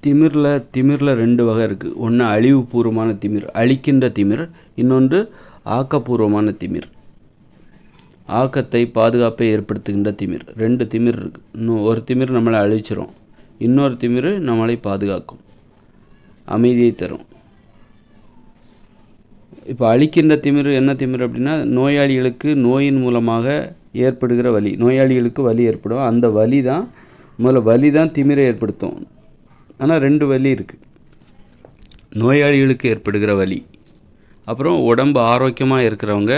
திமிரில் 2 வகை இருக்குது. ஒன்று அழிவுபூர்வமான திமிர், அழிக்கின்ற திமிர். இன்னொன்று ஆக்கப்பூர்வமான திமிர், ஆக்கத்தை பாதுகாப்பை ஏற்படுத்துகின்ற திமிர். 2 திமிர் இருக்குது. ஒரு திமிர் நம்மளை அழிச்சிரும், இன்னொரு திமிர் நம்மளை பாதுகாக்கும், அமைதியை தரும். இப்போ அழிக்கின்ற திமிர் என்ன திமிர் அப்படின்னா, நோயாளிகளுக்கு நோயின் மூலமாக ஏற்படுகிற வலி, நோயாளிகளுக்கு வலி ஏற்படும். அந்த வலி தான் திமிரை ஏற்படுத்தும். ஆனால் 2 வலி இருக்குது. நோயாளிகளுக்கு ஏற்படுகிற வலி, அப்புறம் உடம்பு ஆரோக்கியமாக இருக்கிறவங்க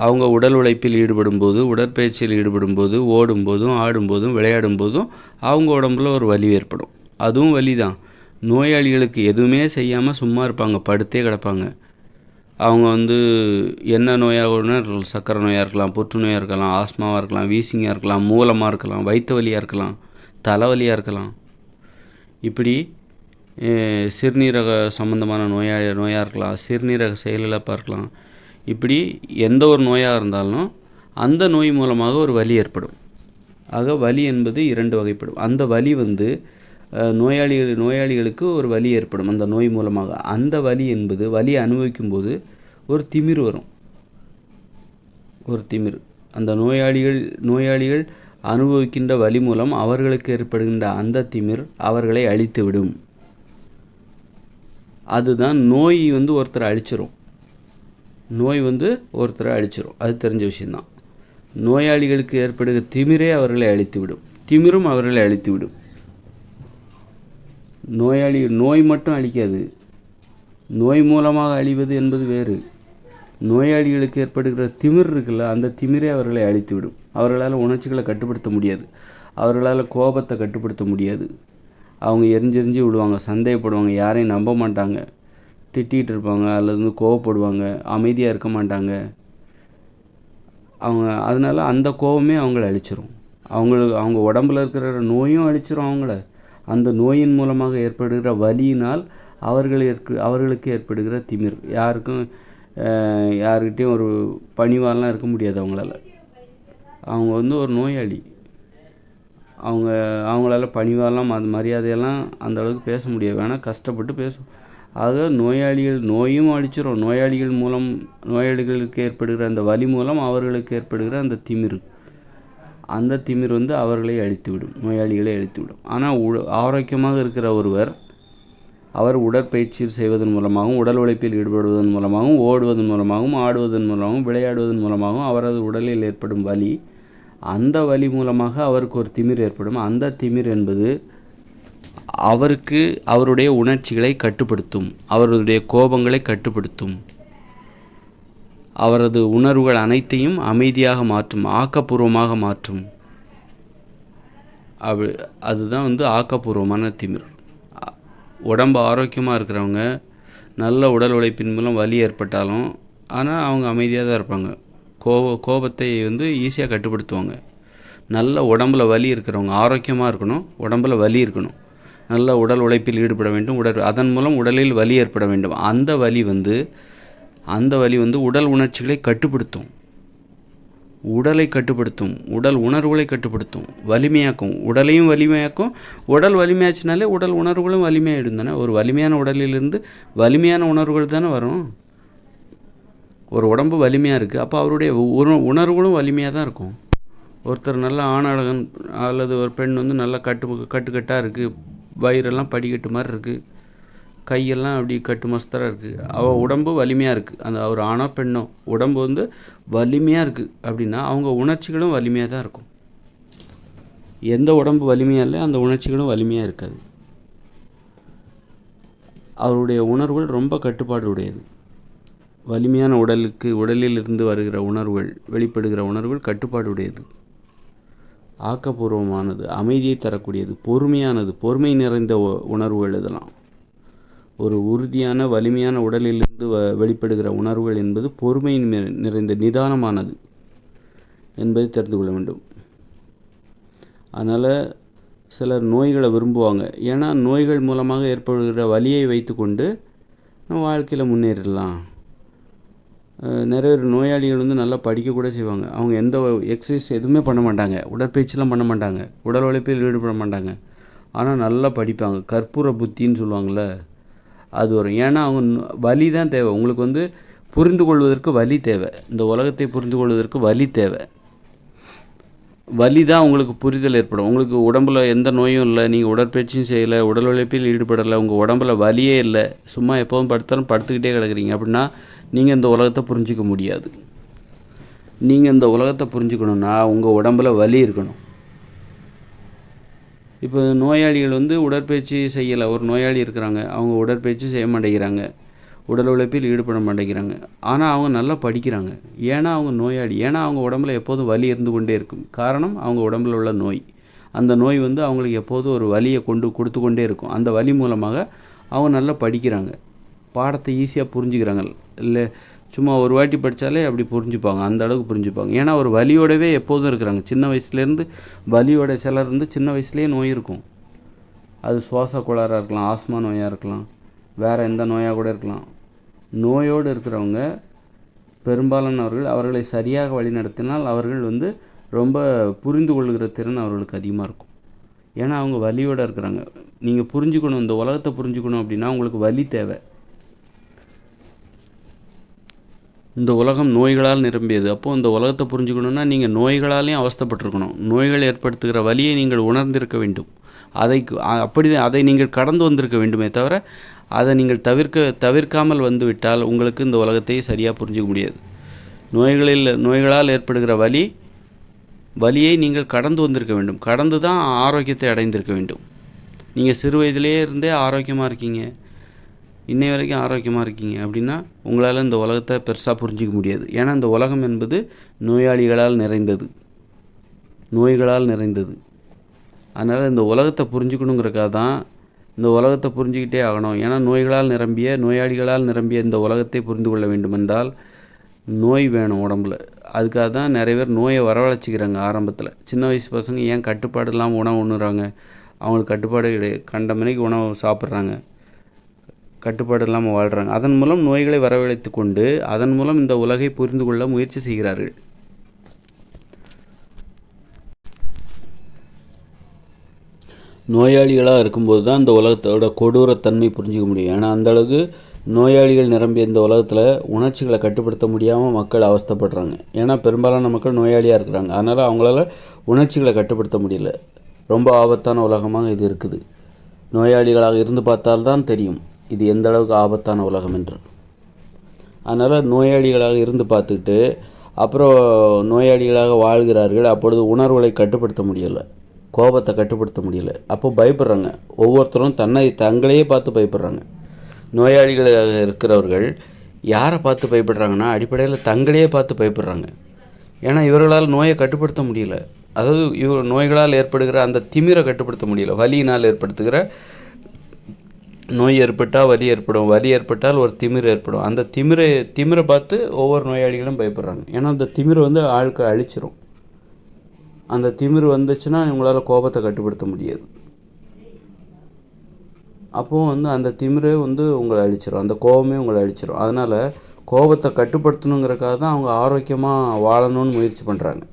அவங்க உடல் உழைப்பில் ஈடுபடும்போது, உடற்பயிற்சியில் ஈடுபடும்போது, ஓடும்போதும் ஆடும்போதும் விளையாடும்போதும் அவங்க உடம்புல ஒரு வலி ஏற்படும். அதுவும் வலி தான். நோயாளிகளுக்கு எதுவுமே செய்யாமல் சும்மா இருப்பாங்க, படுத்தே கிடப்பாங்க. அவங்க என்ன நோயாக, சர்க்கரை நோயாக இருக்கலாம், புற்றுநோயாக இருக்கலாம், ஆஸ்மாவாக இருக்கலாம், வீசிங்காக இருக்கலாம், மூலமாக இருக்கலாம், வயிற்று வலியாக இருக்கலாம், தலைவலியாக இருக்கலாம். இப்படி சிறுநீரக சம்மந்தமான நோயாக இருக்கலாம், சிறுநீரக செயலிழப்பாக இருக்கலாம். இப்படி எந்த ஒரு நோயாக இருந்தாலும் அந்த நோய் மூலமாக ஒரு வலி ஏற்படும். ஆக வலி என்பது 2 வகைப்படும். அந்த வலி நோயாளிகளுக்கு ஒரு வலி ஏற்படும் அந்த நோய் மூலமாக. அந்த வலி என்பது, வலியை அனுபவிக்கும் போது ஒரு திமிர் வரும், ஒரு திமிர். அந்த நோயாளிகள் அனுபவிக்கின்ற வலி மூலம் அவர்களுக்கு ஏற்படுகின்ற அந்த திமிர் அவர்களை அழித்துவிடும். அதுதான் நோய் ஒருத்தரை அழிச்சிரும். அது தெரிஞ்ச விஷயந்தான். நோயாளிகளுக்கு ஏற்படுகிற திமிரே அவர்களை அழித்துவிடும், திமிரும் அவர்களை அழித்துவிடும். நோய் மட்டும் அழிக்காது, நோய் மூலமாக அழிவது என்பது வேறு. நோயாளிகளுக்கு ஏற்படுகிற திமிர் இருக்குல்ல, அந்த திமிரே அவர்களை அழித்துவிடும். அவர்களால் உணர்ச்சிகளை கட்டுப்படுத்த முடியாது, அவர்களால் கோபத்தை கட்டுப்படுத்த முடியாது. அவங்க எரிஞ்செறிஞ்சு விடுவாங்க, சந்தேகப்படுவாங்க, யாரையும் நம்ப மாட்டாங்க, திட்டிகிட்டு இருப்பாங்க, அல்லது கோவப்படுவாங்க, அமைதியாக இருக்க மாட்டாங்க. அதனால் அந்த கோபமே அவங்கள அழிச்சிரும். அவங்க உடம்புல இருக்கிற நோயும் அழிச்சிரும் அவங்கள. அந்த நோயின் மூலமாக ஏற்படுகிற வலியினால் அவர்களுக்கு ஏற்படுகிற திமிர். யாருக்கிட்டையும் ஒரு பணிவாலாம் இருக்க முடியாது அவங்களால. அவங்க ஒரு நோயாளி, அவங்களால பணிவாலாம் மரியாதையெல்லாம் அந்த அளவுக்கு பேச முடியாது, வேணால் கஷ்டப்பட்டு பேசும். ஆக நோயும் அழிச்சிரும். நோயாளிகளுக்கு ஏற்படுகிற அந்த வலி மூலம் அவர்களுக்கு ஏற்படுகிற அந்த திமிர், அவர்களை அழித்துவிடும், நோயாளிகளை அழித்துவிடும். ஆனால் ஆரோக்கியமாக இருக்கிற ஒருவர், அவர் உடற்பயிற்சி செய்வதன் மூலமாகவும், உடல் உழைப்பில் ஈடுபடுவதன் மூலமாகவும், ஓடுவதன் மூலமாகவும், ஆடுவதன் மூலமாகவும், விளையாடுவதன் மூலமாகவும் அவரது உடலில் ஏற்படும் வலி, அந்த வலி மூலமாக அவருக்கு ஒரு திமிர் ஏற்படும். அந்த திமிர் என்பது அவருக்கு அவருடைய உணர்ச்சிகளை கட்டுப்படுத்தும், அவருடைய கோபங்களை கட்டுப்படுத்தும், அவரது உணர்வுகள் அனைத்தையும் அமைதியாக மாற்றும், ஆக்கப்பூர்வமாக மாற்றும். அதுதான் ஆக்கப்பூர்வமான திமிர். உடம்பு ஆரோக்கியமாக இருக்கிறவங்க நல்ல உடல் உழைப்பின் மூலம் வலி ஏற்பட்டாலும் ஆனால் அவங்க அமைதியாக தான் இருப்பாங்க. கோபத்தை ஈஸியாக கட்டுப்படுத்துவாங்க. நல்ல உடம்புல வலி இருக்கிறவங்க ஆரோக்கியமாக இருக்கணும், உடம்புல வலி இருக்கணும், நல்ல உடல் உழைப்பில் ஈடுபட வேண்டும், அதன் மூலம் உடலில் வலி ஏற்பட வேண்டும். அந்த வலி உடல் உணர்ச்சிகளை கட்டுப்படுத்தும், உடலை கட்டுப்படுத்தும், உடல் உணர்வுகளை கட்டுப்படுத்தும், வலிமையாக்கும், உடலையும் வலிமையாக்கும். உடல் வலிமையாச்சுனாலே உடல் உணர்வுகளும் வலிமையாயிடும் தானே. ஒரு வலிமையான உடலிலிருந்து வலிமையான உணர்வுகள் தானே வரும். ஒரு உடம்பு வலிமையாக இருக்குது, அப்போ அவருடைய உணர்வுகளும் வலிமையாக தான் இருக்கும். ஒருத்தர் நல்ல ஆணழகன் அல்லது ஒரு பெண் நல்ல கட்டுக்கட்டாக இருக்குது, வயிறெல்லாம் படிக்கட்டு மாதிரி இருக்குது, கையெல்லாம் அப்படி கட்டு மஸ்தராக இருக்குது, அவள் உடம்பு வலிமையாக இருக்குது. அந்த ஒரு ஆணோ பெண்ணோ உடம்பு வலிமையாக இருக்குது அப்படின்னா அவங்க உணர்ச்சிகளும் வலிமையாக தான் இருக்கும். எந்த உடம்பு வலிமையாக இல்லை, அந்த உணர்ச்சிகளும் வலிமையாக இருக்காது. அவருடைய உணர்வுகள் ரொம்ப கட்டுப்பாடு உடையது. வலிமையான உடலில் இருந்து வருகிற உணர்வுகள், வெளிப்படுகிற உணர்வுகள் கட்டுப்பாடு உடையது, ஆக்கப்பூர்வமானது, அமைதியை தரக்கூடியது, பொறுமையானது, பொறுமை நிறைந்த உணர்வுகள். இதெல்லாம் ஒரு உறுதியான வலிமையான உடலிலிருந்து வெளிப்படுகிற உணர்வுகள் என்பது பொறுமை நிறைந்த நிதானமானது என்பதை தெரிந்து கொள்ள வேண்டும். அதனால் சிலர் நோய்களை விரும்புவாங்க. ஏன்னா நோய்கள் மூலமாக ஏற்படுகிற வலியை வைத்து கொண்டு நம்ம வாழ்க்கையில் முன்னேறிடலாம். நிறைய நோயாளிகள் நல்லா படிக்கக்கூட செய்வாங்க. அவங்க எந்த எக்ஸசைஸ் எதுவுமே பண்ண மாட்டாங்க, உடற்பயிற்சிலாம் பண்ண மாட்டாங்க, உடல் உழைப்பில் ஈடுபட மாட்டாங்க. ஆனால் நல்லா படிப்பாங்க. கற்பூர புத்தின்னு சொல்லுவாங்கள்ல, அது வரும். ஏன்னா அவங்க வலி தான் தேவை. உங்களுக்கு புரிந்து கொள்வதற்கு வலி தேவை. இந்த உலகத்தை புரிந்து கொள்வதற்கு வலி தேவை. வலி தான் உங்களுக்கு புரிதல் ஏற்படும். உங்களுக்கு உடம்பில் எந்த நோயும் இல்லை, நீங்கள் உடற்பயிற்சியும் செய்யலை, உடல் உழைப்பில் ஈடுபடலை, உங்கள் உடம்பில் வலியே இல்லை, சும்மா எப்போவும் படுத்தாலும் படுத்துக்கிட்டே கிடக்குறீங்க அப்படின்னா நீங்கள் இந்த உலகத்தை புரிஞ்சிக்க முடியாது. நீங்கள் இந்த உலகத்தை புரிஞ்சுக்கணுன்னா உங்கள் உடம்பில் வலி இருக்கணும். இப்போ நோயாளிகள் உடற்பயிற்சி செய்யலை. ஒரு நோயாளி இருக்கிறாங்க, அவங்க உடற்பயிற்சி செய்ய மாட்டேங்கிறாங்க, உடல் உழைப்பில் ஈடுபட மாட்டேங்கிறாங்க. ஆனால் அவங்க நல்லா படிக்கிறாங்க. ஏன்னா அவங்க நோயாளி. ஏன்னா அவங்க உடம்புல எப்போதும் வலி இருந்து கொண்டே இருக்கும். காரணம் அவங்க உடம்புல உள்ள நோய். அந்த நோய் அவங்களுக்கு எப்போதும் ஒரு வலியை கொடுத்து கொண்டே இருக்கும். அந்த வலி மூலமாக அவங்க நல்லா படிக்கிறாங்க, பாடத்தை ஈஸியாக புரிஞ்சுக்கிறாங்க. இல்லை சும்மா ஒரு வாட்டி படித்தாலே அப்படி புரிஞ்சுப்பாங்க, அந்த அளவுக்கு புரிஞ்சுப்பாங்க. ஏன்னா ஒரு வலியோடவே எப்போதும் இருக்கிறாங்க. சின்ன வயசுலேருந்து வலியோட சிலர் சின்ன வயசுலேயே நோய் இருக்கும். அது சுவாச கோளாறாக இருக்கலாம், ஆஸ்மா நோயாக இருக்கலாம், வேறு எந்த நோயாக கூட இருக்கலாம். நோயோடு இருக்கிறவங்க பெரும்பாலானவர்கள் அவர்களை சரியாக வழிநடத்தினால் அவர்கள் ரொம்ப புரிந்து கொள்கிற திறன் அவர்களுக்கு அதிகமாக இருக்கும். ஏன்னா அவங்க வலியோடு இருக்கிறாங்க. நீங்கள் புரிஞ்சுக்கணும், இந்த உலகத்தை புரிஞ்சுக்கணும் அப்படின்னா உங்களுக்கு வலி தேவை. இந்த உலகம் நோய்களால் நிரம்பியது. அப்போது இந்த உலகத்தை புரிஞ்சுக்கணுன்னா நீங்கள் நோய்களாலேயும் அவஸ்தைப்பட்டிருக்கணும். நோய்கள் ஏற்படுத்துகிற வலியை நீங்கள் உணர்ந்திருக்க வேண்டும். அதை நீங்கள் கடந்து வந்திருக்க வேண்டுமே தவிர அதை நீங்கள் தவிர்க்காமல் வந்துவிட்டால் உங்களுக்கு இந்த உலகத்தை சரியாக புரிஞ்சிக்க முடியாது. நோய்களால் ஏற்படுகிற வலியை நீங்கள் கடந்து வந்திருக்க வேண்டும். கடந்து தான் ஆரோக்கியத்தை அடைந்திருக்க வேண்டும். நீங்கள் சிறு வயதிலேயே இருந்தே ஆரோக்கியமாக இருக்கீங்க, இன்னை வரைக்கும் ஆரோக்கியமாக இருக்கீங்க அப்படின்னா உங்களால் இந்த உலகத்தை பெருசாக புரிஞ்சிக்க முடியாது. ஏன்னா இந்த உலகம் என்பது நோய்களால் நிறைந்தது. அதனால் இந்த உலகத்தை புரிஞ்சுக்கணுங்கிறக்காக தான் இந்த உலகத்தை புரிஞ்சுக்கிட்டே ஆகணும். ஏன்னா நோயாளிகளால் நிரம்பிய இந்த உலகத்தை புரிந்து கொள்ள வேண்டுமென்றால் நோய் வேணும் உடம்புல. அதுக்காக தான் நிறைய பேர் நோயை வரவழைச்சிக்கிறாங்க ஆரம்பத்தில். சின்ன வயசு பசங்க ஏன் கட்டுப்பாடு இல்லாமல் உணவு உண்ணுறாங்க? அவங்களுக்கு கட்டுப்பாடு கிடையாது. கண்ட மணிக்கு உணவு சாப்பிட்றாங்க, கட்டுப்பாடு இல்லாமல் வாழ்கிறாங்க. அதன் மூலம் நோய்களை வரவழைத்து கொண்டு அதன் மூலம் இந்த உலகை புரிந்து கொள்ள முயற்சி செய்கிறார்கள். நோயாளிகளாக இருக்கும்போது தான் இந்த உலகத்தோட கொடூரத்தன்மை புரிஞ்சிக்க முடியும். ஏன்னா அந்தளவுக்கு நோயாளிகள் நிரம்பிய இந்த உலகத்தில் உணர்ச்சிகளை கட்டுப்படுத்த முடியாமல் மக்கள் அவஸ்தைப்படுறாங்க. ஏன்னா பெரும்பாலான மக்கள் நோயாளியாக இருக்கிறாங்க. அதனால் அவங்களால உணர்ச்சிகளை கட்டுப்படுத்த முடியல. ரொம்ப ஆபத்தான உலகமாக இது இருக்குது. நோயாளிகளாக இருந்து பார்த்தால்தான் தெரியும் இது எந்த அளவுக்கு ஆபத்தான உலகம் என்று. அதனால் நோயாளிகளாக இருந்து பார்த்துக்கிட்டு அப்புறம் நோயாளிகளாக வாழ்கிறார்கள். அப்பொழுது உணர்வுகளை கட்டுப்படுத்த முடியலை, கோபத்தை கட்டுப்படுத்த முடியலை. அப்போ பயப்படுறாங்க. ஒவ்வொருத்தரும் தங்களையே பார்த்து பயப்படுறாங்க. நோயாளிகளாக இருக்கிறவர்கள் யாரை பார்த்து பயப்படுறாங்கன்னா அடிப்படையில் தங்களையே பார்த்து பயப்படுறாங்க. ஏன்னா இவர்களால் நோயை கட்டுப்படுத்த முடியல. அதாவது நோய்களால் ஏற்படுகிற அந்த திமிரை கட்டுப்படுத்த முடியல. வலியினால் ஏற்படுத்துகிற நோய் ஏற்பட்டால் வலி ஏற்படும், வலி ஏற்பட்டால் ஒரு திமிர் ஏற்படும். அந்த திமிரை பார்த்து ஒவ்வொரு நோயாளிகளும் பயப்படுறாங்க. ஏன்னா அந்த திமிர் ஆளுக்கு அழிச்சிரும். அந்த திமிர் வந்துச்சுன்னா உங்களால் கோபத்தை கட்டுப்படுத்த முடியாது. அப்போது அந்த திமிரே உங்களை அழிச்சிடும், அந்த கோபமே உங்களை அழிச்சிடும். அதனால் கோபத்தை கட்டுப்படுத்தணுங்கிறக்காக தான் அவங்க ஆரோக்கியமாக வாழணும்னு முயற்சி பண்ணுறாங்க.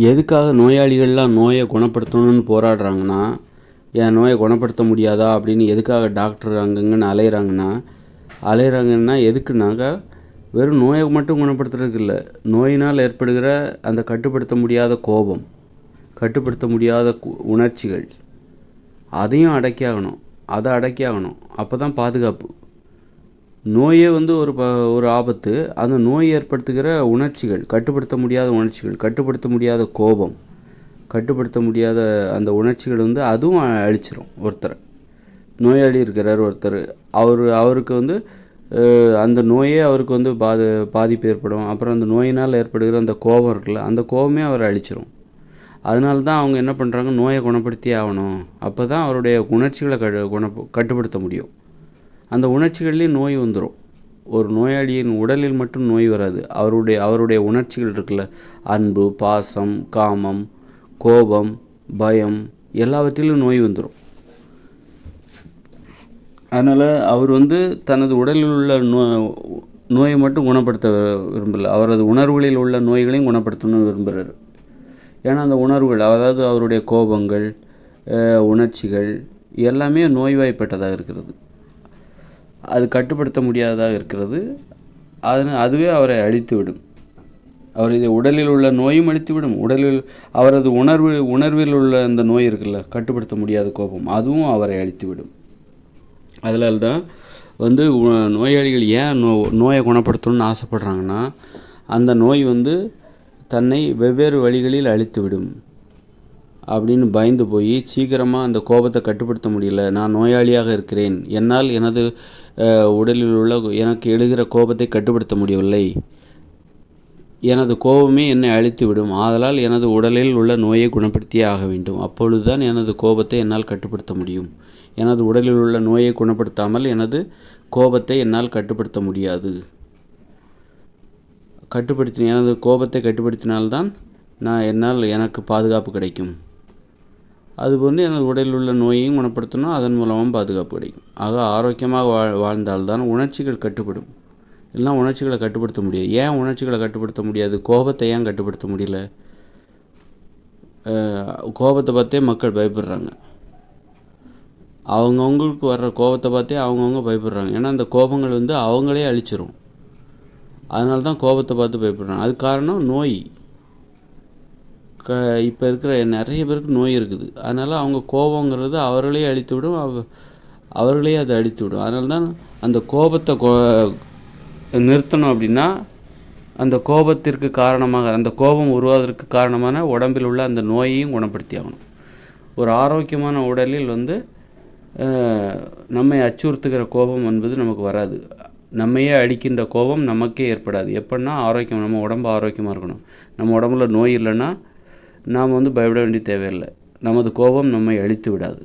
எதுக்காக நோயாளிகள்லாம் நோயை குணப்படுத்தணும்னு போராடுறாங்கன்னா, என் நோயை குணப்படுத்த முடியாதா அப்படின்னு எதுக்காக டாக்டர் அங்கங்கன்னு அலையிறாங்கன்னா எதுக்குனாக்கா வெறும் நோயை மட்டும் குணப்படுத்துறதுக்கு இல்லை, நோயினால் ஏற்படுகிற அந்த கட்டுப்படுத்த முடியாத கோபம், கட்டுப்படுத்த முடியாத உணர்ச்சிகள், அதையும் அதை அடக்கி ஆகணும். அப்போ தான் பாதுகாப்பு. நோயே ஒரு ஆபத்து. அந்த நோய் ஏற்படுத்துகிற உணர்ச்சிகள், கட்டுப்படுத்த முடியாத உணர்ச்சிகள், கட்டுப்படுத்த முடியாத கோபம், கட்டுப்படுத்த முடியாத அந்த உணர்ச்சிகள் அதுவும் அழிச்சிரும் ஒருத்தரை. நோயாளி இருக்கிறார் ஒருத்தர், அவருக்கு அந்த நோயே அவருக்கு பாதிப்பு ஏற்படும். அப்புறம் அந்த நோயினால் ஏற்படுகிற அந்த கோபம் இருக்குல்ல, அந்த கோபமே அவரை அழிச்சிரும். அதனால தான் அவங்க என்ன பண்ணுறாங்க, நோயை குணப்படுத்தியே ஆகணும். அப்போ தான் அவருடைய உணர்ச்சிகளை கட்டுப்படுத்த முடியும். அந்த உணர்ச்சிகள்லேயும் நோய் வந்துடும். ஒரு நோயாளியின் உடலில் மட்டும் நோய் வராது, அவருடைய உணர்ச்சிகள் இருக்குல்ல, அன்பு, பாசம், காமம், கோபம், பயம், எல்லாவற்றிலும் நோய் வந்துடும். அதனால் அவர் தனது உடலில் உள்ள நோயை மட்டும் குணப்படுத்த விரும்பலை, அவரது உணர்வுகளில் உள்ள நோய்களையும் குணப்படுத்தணும்னு விரும்புகிறார். ஏன்னா அந்த உணர்வுகள், அதாவது அவருடைய கோபங்கள், உணர்ச்சிகள் எல்லாமே நோய்வாய்ப்பட்டதாக இருக்கிறது. அது கட்டுப்படுத்த முடியாததாக இருக்கிறது. அதுவே அவரை அழித்துவிடும். அவரது உடலில் உள்ள நோயும் அழித்துவிடும். அவரது உணர்வில் உள்ள அந்த நோய் இருக்குல்ல, கட்டுப்படுத்த முடியாத கோபம், அதுவும் அவரை அழித்துவிடும். அதனால தான் நோயாளிகள் ஏன் நோயை குணப்படுத்தணும்னு ஆசைப்படுறாங்கன்னா, அந்த நோய் தன்னை வெவ்வேறு வழிகளில் அழித்துவிடும் அப்படின்னு பயந்து போய் சீக்கிரமாக அந்த கோபத்தை கட்டுப்படுத்த முடியல, நான் நோயாளியாக இருக்கிறேன், என்னால் எனது உடலில் உள்ள எனக்கு எழுகிற கோபத்தை கட்டுப்படுத்த முடியவில்லை, எனது கோபமே என்னை அழித்துவிடும், ஆதலால் எனது உடலில் உள்ள நோயை குணப்படுத்தியே ஆக வேண்டும், அப்பொழுது தான் எனது கோபத்தை என்னால் கட்டுப்படுத்த முடியும், எனது உடலில் உள்ள நோயை குணப்படுத்தாமல் எனது கோபத்தை என்னால் கட்டுப்படுத்த முடியாது, எனது கோபத்தை கட்டுப்படுத்தினால்தான் எனக்கு பாதுகாப்பு கிடைக்கும், அதுபோன்று எனது உடலில் உள்ள நோயையும் குணப்படுத்தணும், அதன் மூலமாக பாதுகாப்பு கிடைக்கும். ஆக ஆரோக்கியமாக வாழ்ந்தால்தான் உணர்ச்சிகள் கட்டுப்படும். இல்லைனா உணர்ச்சிகளை கட்டுப்படுத்த முடியாது. ஏன் உணர்ச்சிகளை கட்டுப்படுத்த முடியாது? கோபத்தை ஏன் கட்டுப்படுத்த முடியல? கோபத்தை பார்த்தே மக்கள் பயப்படுறாங்க. அவங்கவுங்களுக்கு வர்ற கோபத்தை பார்த்தே அவங்கவுங்க பயப்படுறாங்க. ஏன்னா அந்த கோபங்கள் அவங்களே அழிச்சிரும். அதனால தான் கோபத்தை பார்த்து பயப்படுறாங்க. அது காரணம் நோய். இப்போ இருக்கிற நிறைய பேருக்கு நோய் இருக்குது. அதனால் அவங்க கோபங்கிறது அவர்களே அழித்துவிடும், அவர்களே அதை அழித்துவிடும். அதனால தான் அந்த கோபத்தை நிறுத்தணும் அப்படின்னா, அந்த கோபத்திற்கு காரணமாக, அந்த கோபம் உருவாவதற்கு காரணமான உடம்பில் உள்ள அந்த நோயையும் குணப்படுத்தி ஆகணும். ஒரு ஆரோக்கியமான உடலில் நம்மை அச்சுறுத்துகிற கோபம் என்பது நமக்கு வராது. நம்மையே அடிக்கின்ற கோபம் நமக்கே ஏற்படாது. எப்படின்னா ஆரோக்கியம், நம்ம உடம்பு ஆரோக்கியமாக இருக்கணும். நம்ம உடம்புல நோய் இல்லைன்னா நாம் பயப்பட வேண்டிய தேவையில்லை. நமது கோபம் நம்மை அழித்து விடாது.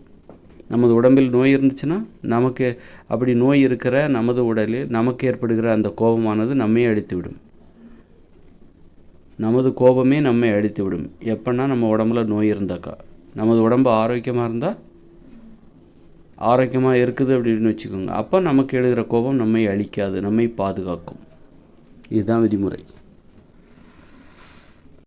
நமது உடம்பில் நோய் இருந்துச்சுன்னா நமக்கு அப்படி நோய் இருக்கிற நமது உடலில் நமக்கு ஏற்படுகிற அந்த கோபமானது நம்மையே அழித்துவிடும். நமது கோபமே நம்மை அழித்துவிடும். எப்படின்னா நம்ம உடம்புல நோய் இருந்தாக்கா. நமது உடம்பு ஆரோக்கியமாக இருந்தால், ஆரோக்கியமாக இருக்குது அப்படின்னு வச்சுக்கோங்க, அப்போ நமக்கு எழுகிற கோபம் நம்மை அழிக்காது, நம்மை பாதுகாக்கும். இதுதான் விதிமுறை.